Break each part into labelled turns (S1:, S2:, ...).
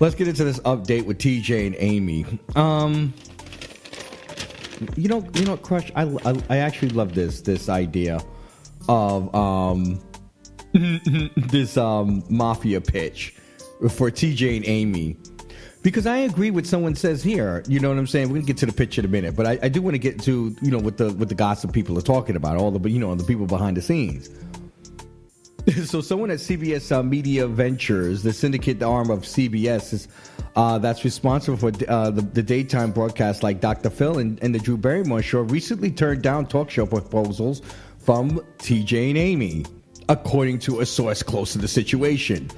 S1: Let's get into this update with TJ and Amy. You know, Crush. I actually love this idea of this mafia pitch for TJ and Amy, because I agree with someone says here. You know what I'm saying? We're gonna get to the pitch in a minute, but I do want to get to what the gossip people are talking about, all the the people behind the scenes. So someone at CBS Media Ventures, the syndicate arm of CBS, is that's responsible for the daytime broadcasts like Dr. Phil and the Drew Barrymore show, recently turned down talk show proposals from TJ and Amy, according to a source close to the situation.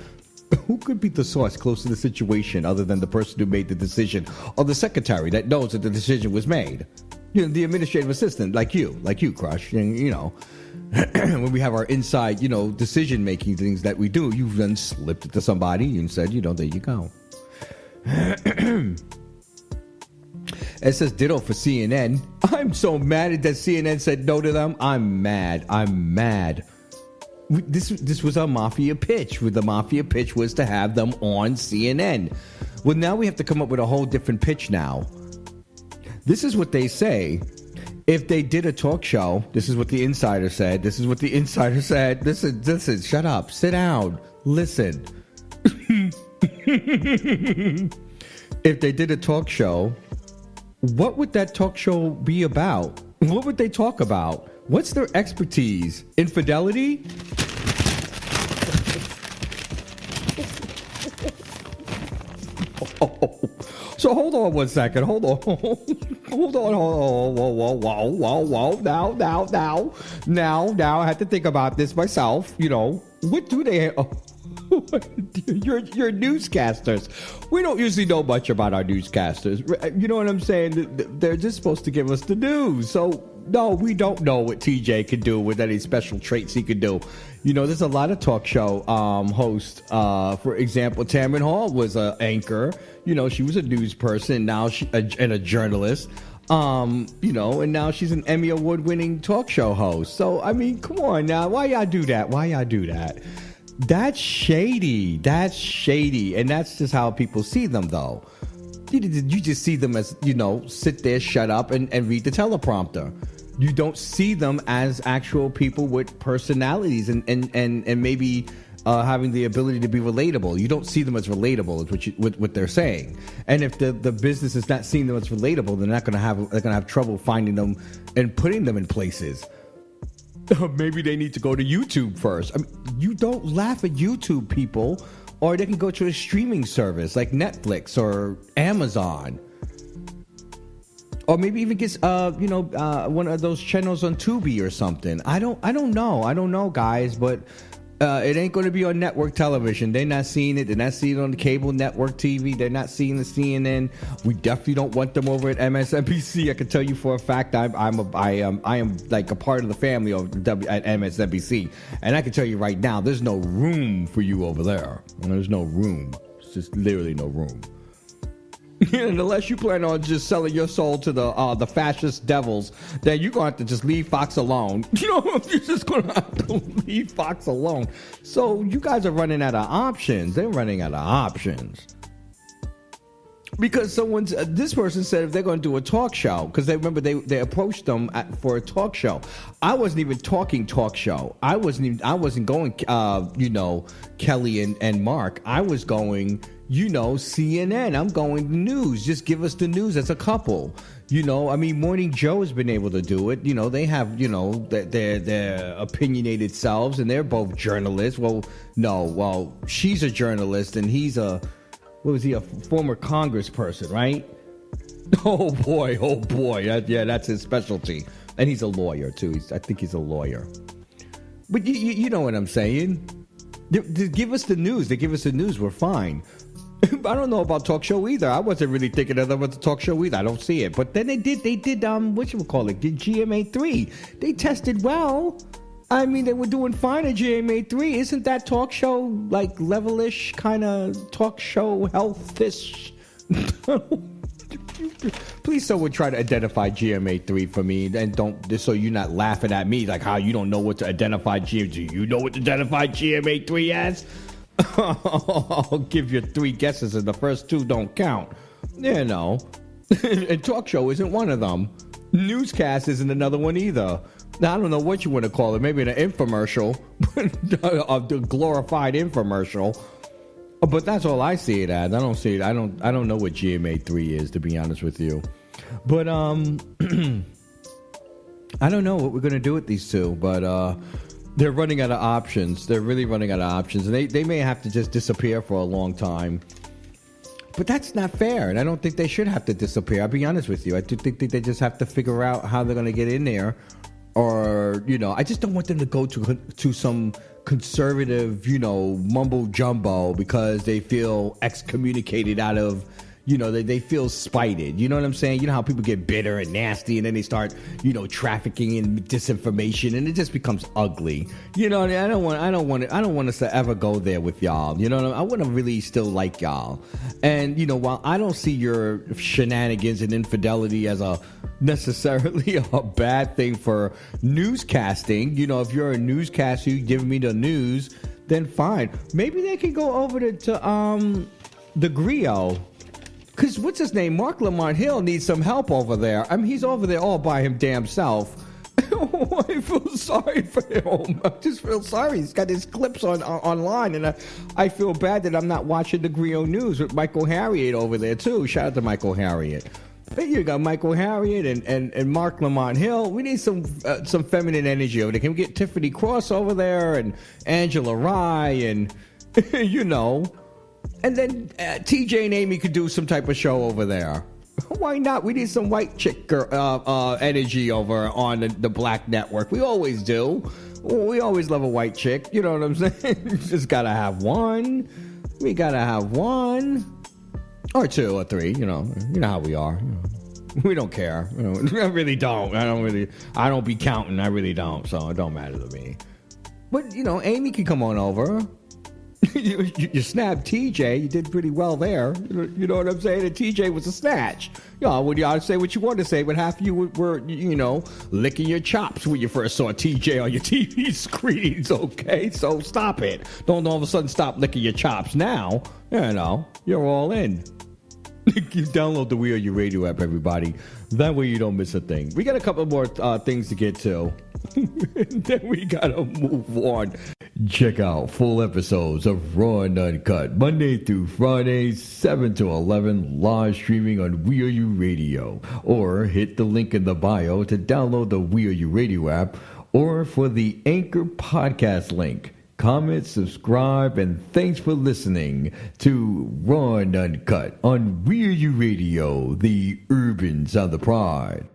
S1: Who could be the source close to the situation other than the person who made the decision, or the secretary that knows that the decision was made? The administrative assistant, like you, Crush, and when we have our inside, decision-making things that we do, you've then slipped it to somebody and said, there you go. It says ditto for CNN. I'm so mad that CNN said no to them. I'm mad. This was a mafia pitch. The mafia pitch was to have them on CNN. Well, now we have to come up with a whole different pitch now. This is what they say. If they did a talk show, this is what the insider said. Listen, shut up. Sit down. Listen. If they did a talk show, what would that talk show be about? What would they talk about? What's their expertise? Infidelity? So hold on one second. Hold on. Whoa. Now, I had to think about this myself. What do they have? You're newscasters. We don't usually know much about our newscasters. You know what I'm saying? They're just supposed to give us the news. So, no, we don't know what TJ can do with any special traits he could do. There's a lot of talk show hosts. For example, Tamron Hall was an anchor. She was a news person. Now and a journalist. And now she's an Emmy Award-winning talk show host. So, I mean, come on now. Why y'all do that? That's shady. And that's just how people see them, though. You just see them as, sit there, shut up, and read the teleprompter. You don't see them as actual people with personalities and maybe having the ability to be relatable. You don't see them as relatable, is what they're saying. And if the business is not seeing them as relatable, they're going to have trouble finding them and putting them in places. Maybe they need to go to YouTube first. I mean, you don't laugh at YouTube people, or they can go to a streaming service like Netflix or Amazon, or maybe even get one of those channels on Tubi or something. I don't know, guys, but it ain't going to be on network television. They're not seeing it. They're not seeing it on the cable network TV. They're not seeing the CNN. We definitely don't want them over at MSNBC. I can tell you for a fact I am like a part of the family at MSNBC, and I can tell you right now, there's no room for you over there. There's no room. It's just literally no room. And unless you plan on just selling your soul to the fascist devils, then you're going to have to just leave Fox alone. You're just going to have to leave Fox alone. So you guys are running out of options. They're running out of options. Because this person said if they're going to do a talk show, because they approached them for a talk show. I wasn't even talking talk show. I wasn't going, Kelly and Mark. I was going, CNN. I'm going the news. Just give us the news as a couple. Morning Joe has been able to do it. They have, their opinionated selves, and they're both journalists. Well, she's a journalist, and he's a former congressperson, right? Oh boy. That's his specialty. And he's a lawyer, too. I think he's a lawyer. But you know what I'm saying? They give us the news. They give us the news. We're fine. I don't know about talk show either. I wasn't really thinking of them as a talk show either. I don't see it. But then they did whatchamacallit, did GMA3. They tested well. I mean, they were doing fine at GMA3. Isn't that talk show like levelish kind of talk show health-ish? Please someone try to identify GMA3 for me, and don't, just so you're not laughing at me like how you don't know what to identify GMA3. Do you know what to identify GMA3 as? I'll give you 3 guesses and the first 2 don't count. You know. And talk show isn't one of them. Newscast isn't another one either. Now, I don't know what you want to call it. Maybe an infomercial. A glorified infomercial. But that's all I see it as. I don't see it. I don't know what GMA3 is, to be honest with you. But I don't know what we're going to do with these two. But they're running out of options. They're really running out of options. And they may have to just disappear for a long time. But that's not fair, and I don't think they should have to disappear. I'll be honest with you. I do think they just have to figure out how they're going to get in there. Or, I just don't want them to go to some conservative, mumbo jumbo because they feel excommunicated out of, they feel spited. You know what I'm saying? You know how people get bitter and nasty and then they start, trafficking in disinformation and it just becomes ugly. I don't want us to ever go there with y'all. I want to really still like y'all. And, while I don't see your shenanigans and infidelity as necessarily a bad thing for newscasting, if you're a newscaster, you give me the news, then fine. Maybe they could go over to the Grio. Because what's his name? Mark Lamont Hill needs some help over there. I mean, he's over there all by him damn self. I feel sorry for him. I just feel sorry. He's got his clips online, and I feel bad that I'm not watching the Grio News with Michael Harriet over there, too. Shout out to Michael Harriet. There you got Michael Harriet and Mark Lamont Hill. We need some feminine energy over there. Can we get Tiffany Cross over there and Angela Rye and, And then TJ and Amy could do some type of show over there. Why not? We need some white chick energy over on the Black Network. We always do. We always love a white chick. You know what I'm saying? Just gotta have one. We gotta have one. Or 2 or 3. You know how we are. We don't care. I really don't. I don't be counting. I really don't. So it don't matter to me. But, Amy can come on over. You snapped TJ. You did pretty well there. You know what I'm saying? And TJ was a snatch. You ought to say what you want to say, but half of you were licking your chops when you first saw TJ on your TV screens, okay? So stop it. Don't all of a sudden stop licking your chops now. You're all in. You download the We Are You Radio app, everybody. That way you don't miss a thing. We got a couple more things to get to. Then we gotta move on. Check out full episodes of Raw and Uncut Monday through Friday, 7 to 11, live streaming on We Are You Radio. Or hit the link in the bio to download the We Are You Radio app, or for the Anchor podcast link. Comment, subscribe, and thanks for listening to Raw and Uncut on We Are You Radio, the urban sound of pride.